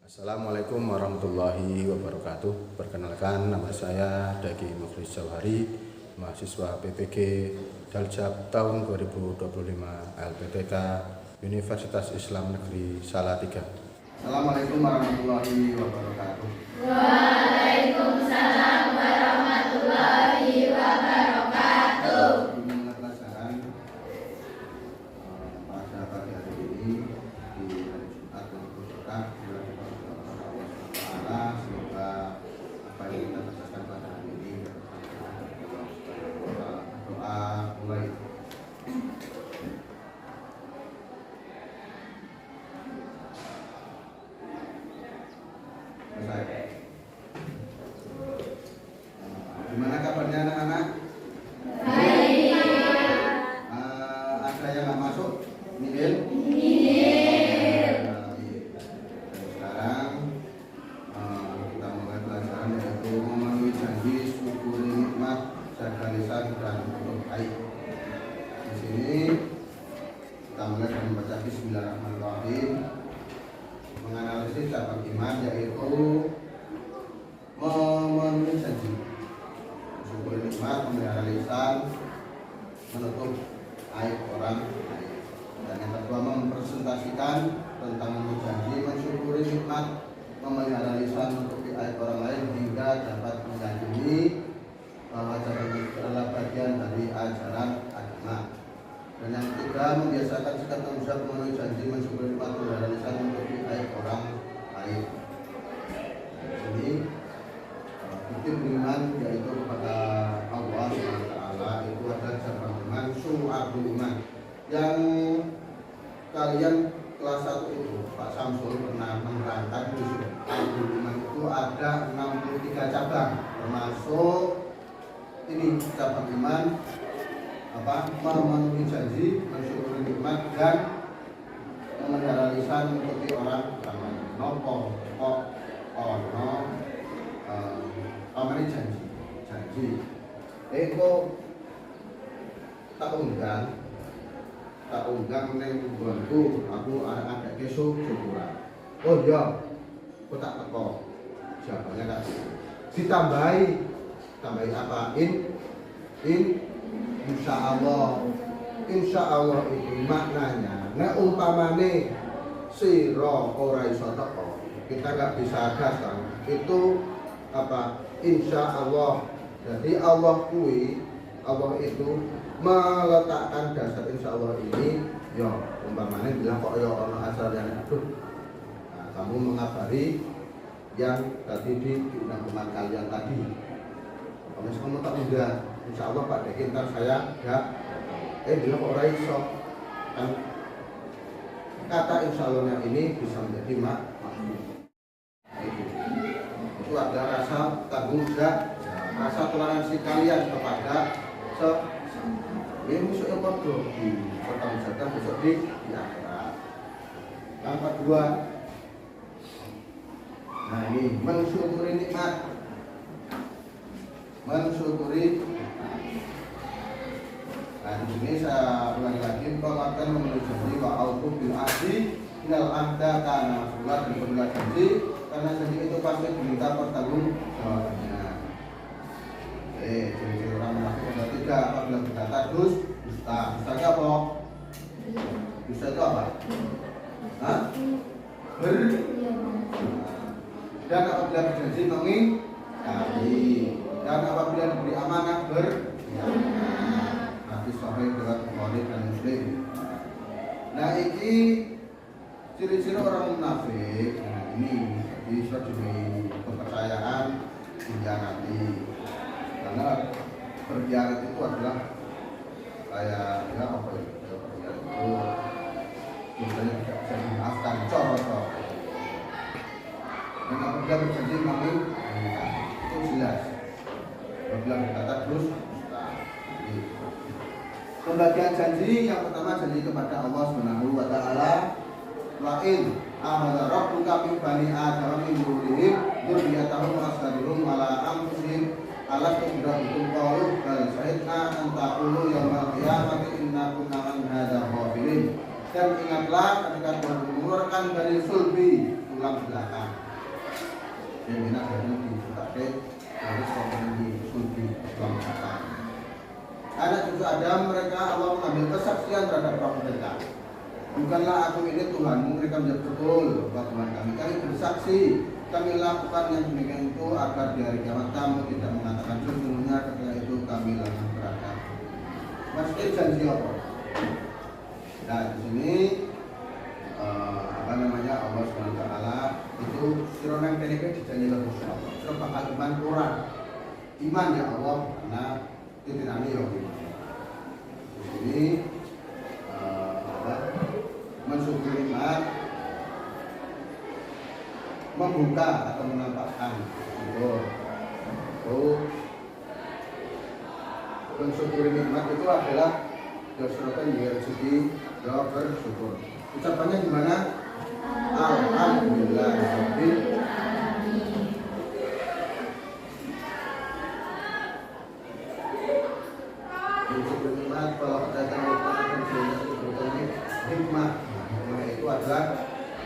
Assalamualaikum warahmatullahi wabarakatuh. Perkenalkan, nama saya Daki Mukhlis Jauhari, mahasiswa PPG Daljab tahun 2025 LPTK Universitas Islam Negeri Salatiga. Assalamualaikum warahmatullahi wabarakatuh. Waalaikumsalam warahmatullahi wabarakatuh. Inilah pelajaran pada pagi hari ini di hari Jumat yang berkah. Semoga apa yang kita bacakan pada hari ini doa mulai. Gimana kabarnya anak-anak? Baik. Ada yang nggak masuk? Nihil? Sekarang kita mulai pelajaran yaitu memenuhi janji, syukuri nikmat, jaga lisan dan tutur baik. Di sini kita mulai dengan membaca Bismillahirrahmanirrahim, menganalisis cabang iman yaitu memenuhi janji, syukuri nikmat, memelihara lisan, menutup aib orang lain. Dan yang kedua mempresentasikan tentang memenuhi janji, mensyukuri nikmat, memelihara lisan, menutupi aib orang lain hingga dapat menjadi bahwa ajaran itu adalah bagian dari ajaran agama. Dan yang ketiga membiasakan sikap tanggung jawab, memenuhi janji, mensyukuri nikmat, memelihara lisan, menutupi aib orang lain. Ini bukti beriman yaitu kepada Allah SWT itu ada cabang iman, syu'abul iman. Yang kalian kelas 1 itu Pak Samsul pernah menerangkan di syu'abul iman itu ada 63 cabang, termasuk ini cabang iman memenuhi janji, mensyukuri nikmat dan memelihara lisan, menutupi orang lain. Nopo kok ono pamane janji itu tak undang neng nggonku, aku ada besok syukuran. Oh iya, aku tak teko. Jawabannya kan ditambahi apa? Insya Allah itu maknanya nek umpamane sira ora iso teko, kita nggak bisa datang, itu apa? Insya Allah. Jadi Allah itu meletakkan dasar insya Allah ini. Yo umpamanya bilang kok yo ono asal yang aduh, nah, kamu mengabari yang tadi di undang kalian tadi. Kalau kamu tak udah, insya Allah Pak Deki ntar saya enggak bilang kok ora iso kan. Kata insya Allahnya ini bisa menjadi makhluk. Itu ada rasa tanggung jawab, rasa toleransi kalian kepada ini musuh yang bodoh bertanggung jawab besok di akhirat. Yang kedua, nah ini mensyukuri nikmat, nah di sini saya ulangi lagi, bahkan memenuhi janji wa aufu bil ahdi innal ahda kana mas'ulan, berpegang janji karena janji itu pasti diminta pertanggungjawabannya. Jadi orang munafik yang ketiga, apabila berkata dusta. Dustanya apa? Dusta itu apa? Dan apabila berjanji mengingkari, dan apabila diberi amanah berkhianat. Hadis sahih riwayat Bukhari dan Muslim. Nah ini ciri-ciri orang munafik. Nah ini jadi sebagai kepercayaan dikhianati. Karena berkhianat itu adalah kayak ya apa ya, berkhianat itu biasanya tidak bisa dimaafkan, coro. Dan apabila berjanji mengingkari, itu jelas. Apabila berkata dusta. Pembagian janji yang pertama janji kepada Allah Subhanahu wa taala. La'in ahada rabbuka min bani adam min dzurriyyahim dzurriyyatahum ashaduhum ala anfusihim alat tudrakum qalu bal syahidna an taqulu yaumal qiyamati inna kunna an hadza ghafilin. Dan ingatlah ketika Tuhan mengeluarkan dari sulbi tulang belakang. Yang enak banyak dipakai harus di studi tulang belakang. Anak cucu Adam mereka Allah mengambil kesaksian terhadap roh mereka. Bukanlah aku ini Tuhanmu, mereka menjawab betul bahwa Tuhan kami. Kami bersaksi, kami lakukan yang demikian itu agar di hari kiamat kamu tidak mengatakan sesungguhnya ketika itu kami lama berada. Maksudnya janji apa? Nah di sini Allah SWT itu sironang keneke dijanjikan Gusti Allah. Sebab iman Quran, iman ya Allah karena titinani ya. Di sini mensyukuri nikmat, membuka atau menampakkan itu mensyukuri nikmat itu adalah dasarkan dia rezeki jawab bersyukur. Ucapannya gimana? Alhamdulillah rabbil alamin. Mensyukuri nikmat kalau katakan hikmah itu adalah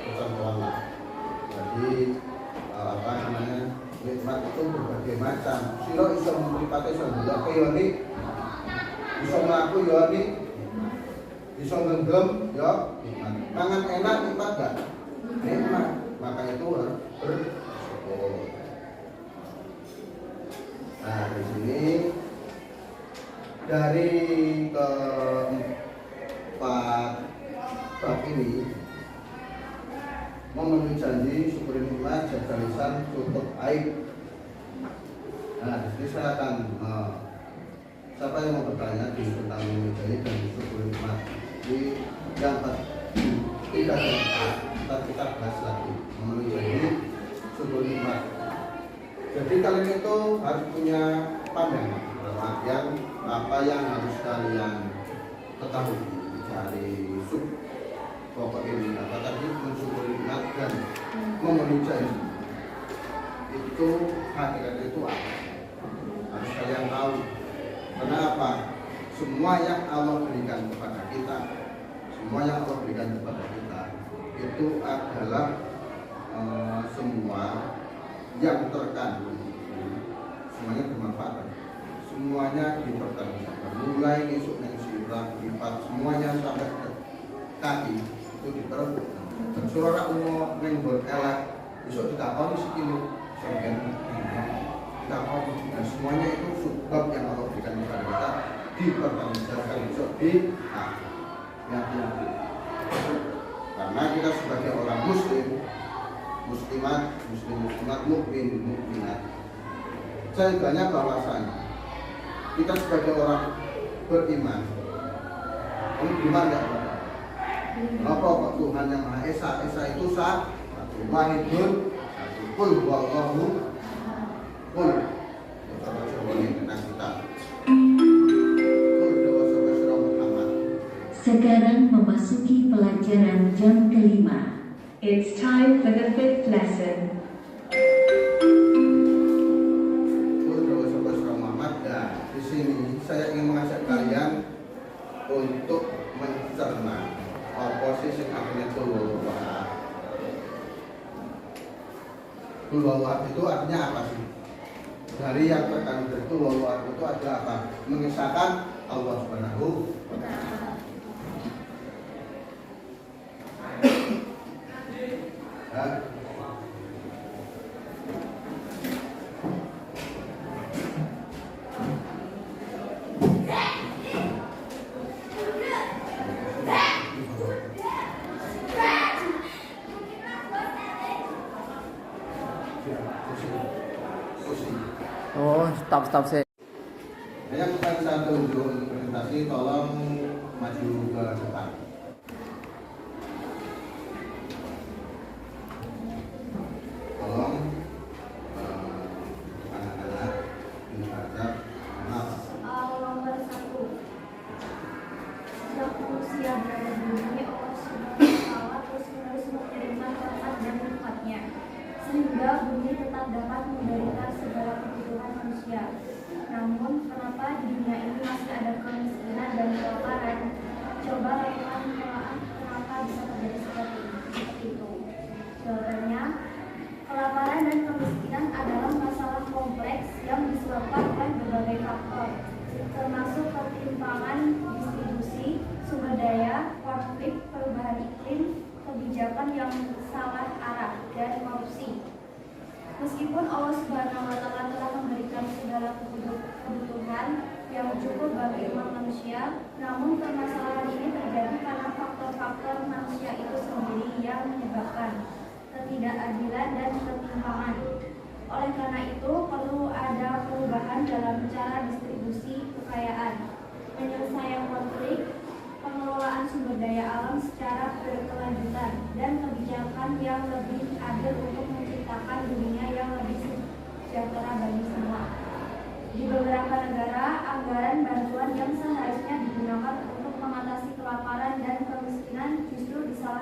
contohnya. Jadi nikmat itu berbagai macam. Silo iso mripate iso ndelok yo nik, iso mlaku yo nik, iso ngenggem yo nikmat. Mangan enak nikmat gak? Nikmat. Maka itu harus bersyukur. Nah di sini dari keempat bab ini memenuhi janji, syukuri nikmat, jaga lisan, tutup aib. Nah, di sini saya akan siapa yang mau bertanya tentang memenuhi janji dan syukuri nikmat di yang tidak ada kita bahas lagi memenuhi janji, syukuri nikmat. Jadi kalian itu harus punya pandangan dalam artian apa yang harus kalian ketahui dari pokok ini. Apa tadi mensyukuri nikmat dan memenuhi janji itu hakikat itu apa? Harus kalian tahu. Kenapa? Semua yang Allah berikan kepada kita, semua yang Allah berikan kepada kita itu adalah semua yang terkandung, semuanya bermanfaat, semuanya dipertanggungjawabkan. Mulai esok yang sirah, lipat, semuanya sampai ke kaki itu diperlukan. Dan surah umum yang berkelak besok ditakoni sekilo sebagian ditakoni. Dan semuanya itu sebab yang Allah berikan kepada kita dipertanggungjawabkan besok di akhir. Karena kita sebagai orang muslim, muslimat, mukmin, mukminat, jawabannya bahwasanya kita sebagai orang beriman, beriman tidak apa? Kenapa kok Tuhan yang Maha Esa? Esa itu satu, wahidun, satu, kul wallahu kul. Sekarang memasuki pelajaran jam kelima. It's time for the 5th lesson. Di sini saya ingin mengajak kalian untuk mencerna posisi akhirnya Tulwawah itu artinya apa sih? Dari yang terkandung dari Tulwawah itu ada apa? Mengisahkan Allah Subhanahu wa Ta'ala. Oh, stop sih. Yang akan saya tunjuk untuk presentasi, tolong maju ke depan. Tolong anak-anak dibaca nama. Nomor 1. Sejak manusia berada di bumi, Allah SWT terus-menerus mengirimkan rahmat dan berkatnya, sehingga bumi tetap dapat menderita segala kebutuhan manusia. Namun, kenapa di dunia ini masih ada kemiskinan dan kelaparan? Coba kalian menelaah kenapa bisa terjadi seperti itu. Jawabannya, kebijakan yang salah arah dan korupsi. Meskipun Allah Subhanahu wa Ta'ala telah memberikan segala kebutuhan yang cukup bagi umat manusia, namun permasalahan ini terjadi karena faktor-faktor manusia itu sendiri yang menyebabkan ketidakadilan dan ketimpangan. Oleh karena itu, perlu ada perubahan dalam cara distribusi kekayaan, penyelesaian konflik, pengelolaan sumber daya alam secara berkelanjutan, dan kebijakan yang lebih adil untuk menciptakan dunia yang lebih sejahtera bagi semua. Di beberapa negara, anggaran bantuan yang seharusnya digunakan untuk mengatasi kelaparan dan kemiskinan justru disalahgunakan